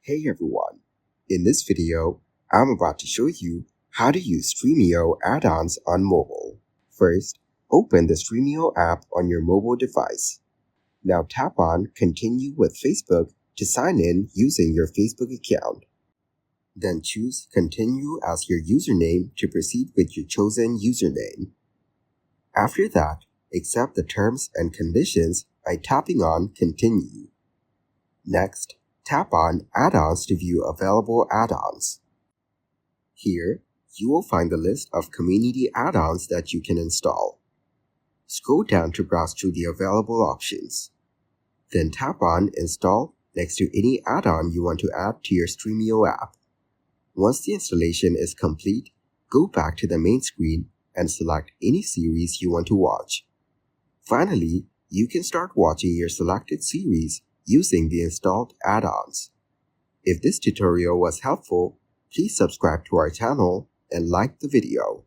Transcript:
Hey everyone! In this video, I'm about to show you how to use Streamio add-ons on mobile. First, open the Streamio app on your mobile device. Now tap on Continue with Facebook to sign in using your Facebook account. Then choose Continue as your username to proceed with your chosen username. After that, accept the terms and conditions by tapping on Continue. Next, tap on Add-ons to view available add-ons. Here, you will find the list of community add-ons that you can install. Scroll down to browse through the available options. Then tap on Install next to any add-on you want to add to your Streamio app. Once the installation is complete, go back to the main screen and select any series you want to watch. Finally, you can start watching your selected series using the installed add-ons. If this tutorial was helpful, please subscribe to our channel and like the video.